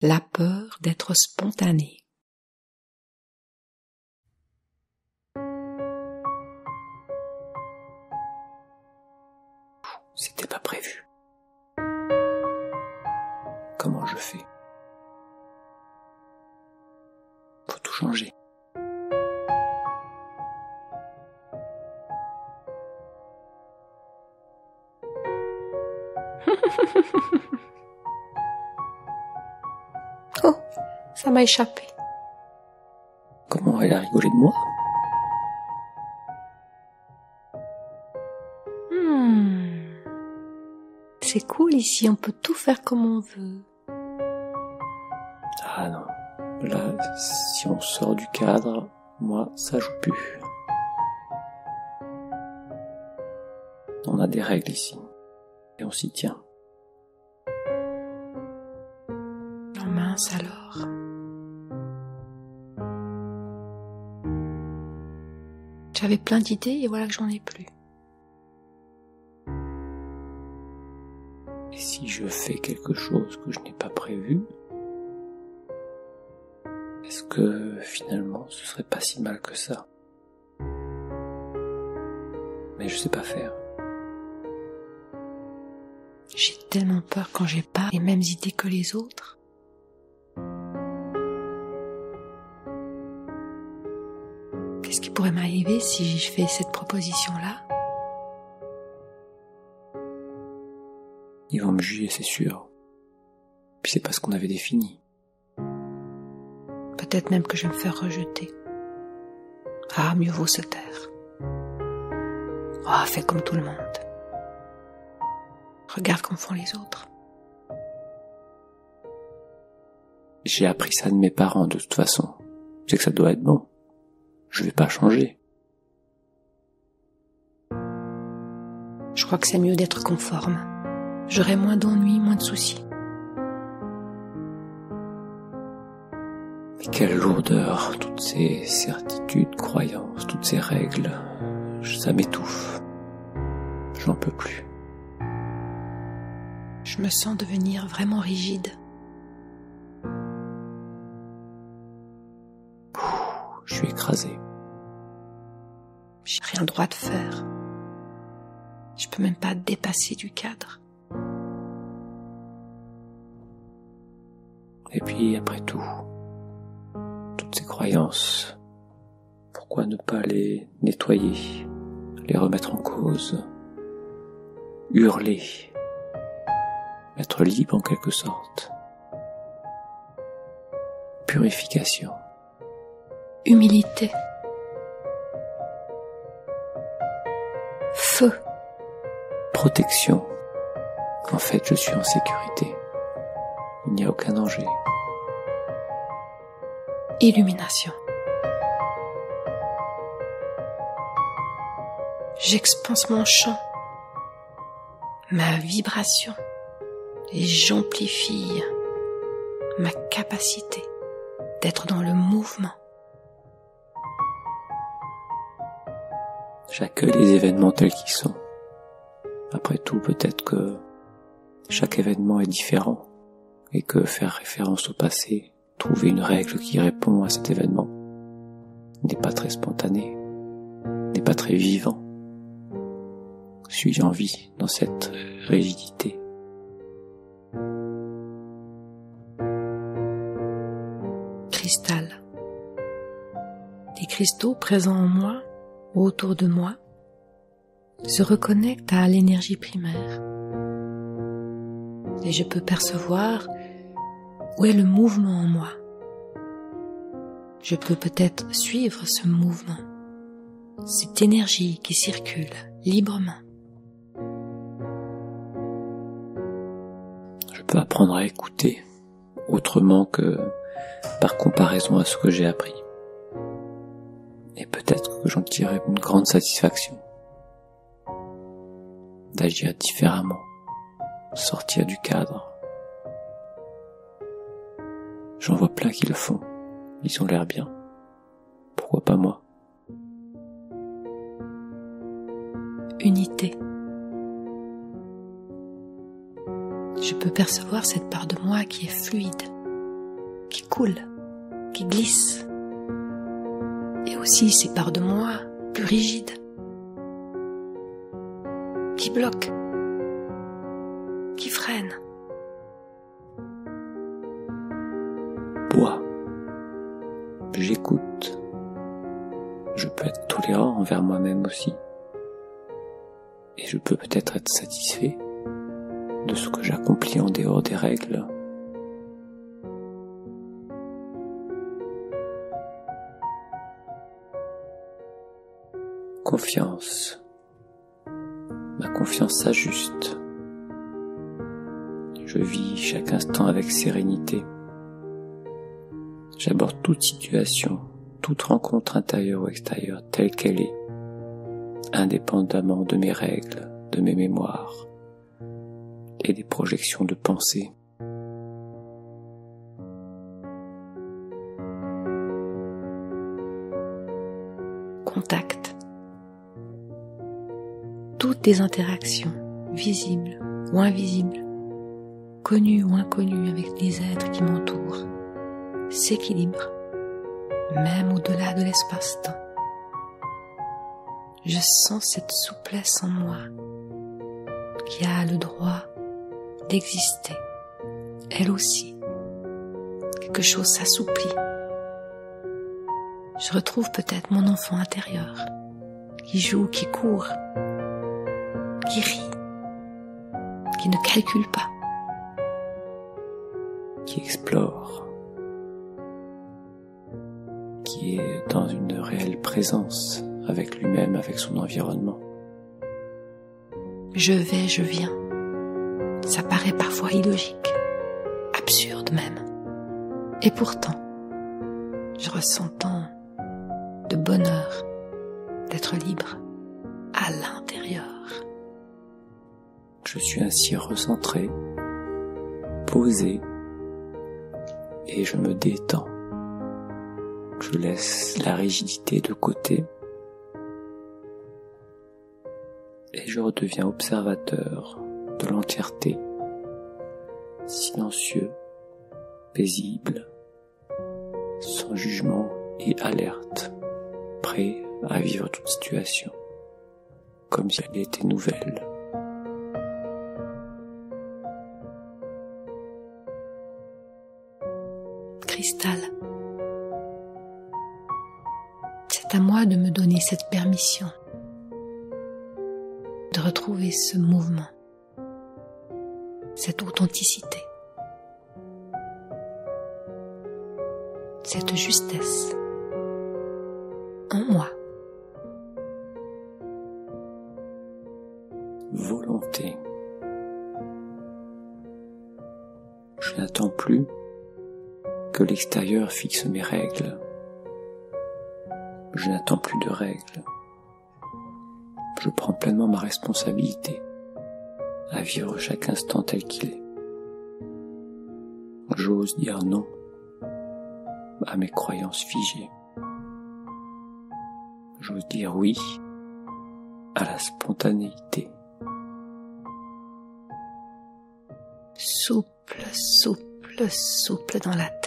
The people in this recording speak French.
la peur d'être spontané. C'était pas prévu. Comment je fais? Faut tout changer. Oh, ça m'a échappé. Comment elle a rigolé de moi? C'est cool ici, on peut tout faire comme on veut. Ah non, là, si on sort du cadre, moi, ça joue plus. On a des règles ici, et on s'y tient. Oh mince alors. J'avais plein d'idées et voilà que j'en ai plus. Et si je fais quelque chose que je n'ai pas prévu, est-ce que finalement ce serait pas si mal que ça? Mais je sais pas faire. J'ai tellement peur quand j'ai pas les mêmes idées que les autres. Qu'est-ce qui pourrait m'arriver si je fais cette proposition-là? Ils vont me juger, c'est sûr. Puis c'est pas ce qu'on avait défini. Peut-être même que je vais me faire rejeter. Ah, mieux vaut se taire. Oh, fais comme tout le monde. Regarde comme font les autres. J'ai appris ça de mes parents de toute façon. C'est que ça doit être bon. Je vais pas changer. Je crois que c'est mieux d'être conforme. J'aurai moins d'ennuis, moins de soucis. Mais quelle lourdeur, toutes ces certitudes, croyances, toutes ces règles. Ça m'étouffe. J'en peux plus. Je me sens devenir vraiment rigide. Je suis écrasé. J'ai rien droit de faire. Je peux même pas dépasser du cadre. Et puis après tout, toutes ces croyances, pourquoi ne pas les nettoyer, les remettre en cause, hurler, être libre en quelque sorte. Purification. Humilité. Feu. Protection. En fait, je suis en sécurité. Il n'y a aucun danger. Illumination. J'expanse mon champ, ma vibration, et j'amplifie ma capacité d'être dans le mouvement. J'accueille les événements tels qu'ils sont. Après tout, peut-être que chaque événement est différent et que faire référence au passé, trouver une règle qui répond à cet événement, n'est pas très spontané, n'est pas très vivant. Suis-je en vie dans cette rigidité? Cristal. Les cristaux présents en moi ou autour de moi se reconnectent à l'énergie primaire. Et je peux percevoir où est le mouvement en moi. Je peux peut-être suivre ce mouvement, cette énergie qui circule librement. Je peux apprendre à écouter autrement que par comparaison à ce que j'ai appris. Et peut-être que j'en tirerai une grande satisfaction d'agir différemment, sortir du cadre. J'en vois plein qui le font, ils ont l'air bien. Pourquoi pas moi? Unité. Je peux percevoir cette part de moi qui est fluide, coule, qui glisse. Et aussi ces parts de moi plus rigides, qui bloquent, qui freinent. Bois. J'écoute. Je peux être tolérant envers moi-même aussi. Et je peux peut-être être satisfait de ce que j'accomplis en dehors des règles. Confiance. Ma confiance s'ajuste. Je vis chaque instant avec sérénité. J'aborde toute situation, toute rencontre intérieure ou extérieure telle qu'elle est, indépendamment de mes règles, de mes mémoires et des projections de pensée. Contact. Toutes les interactions, visibles ou invisibles, connues ou inconnues avec les êtres qui m'entourent, s'équilibrent, même au-delà de l'espace-temps. Je sens cette souplesse en moi qui a le droit d'exister, elle aussi. Quelque chose s'assouplit. Je retrouve peut-être mon enfant intérieur, qui joue, qui court, qui rit, qui ne calcule pas, qui explore, qui est dans une réelle présence avec lui-même, avec son environnement. Je vais, je viens. Ça paraît parfois illogique, absurde même. Et pourtant, je ressens tant de bonheur d'être libre à l'intérieur. Je suis ainsi recentré, posé, et je me détends. Je laisse la rigidité de côté et je redeviens observateur de l'entièreté, silencieux, paisible, sans jugement et alerte, prêt à vivre toute situation comme si elle était nouvelle. Cristal, c'est à moi de me donner cette permission de retrouver ce mouvement, cette authenticité, cette justesse en moi. Volonté. Je n'attends plus que l'extérieur fixe mes règles. Je n'attends plus de règles. Je prends pleinement ma responsabilité à vivre chaque instant tel qu'il est. J'ose dire non à mes croyances figées. J'ose dire oui à la spontanéité. Souple, souple, souple dans la tête.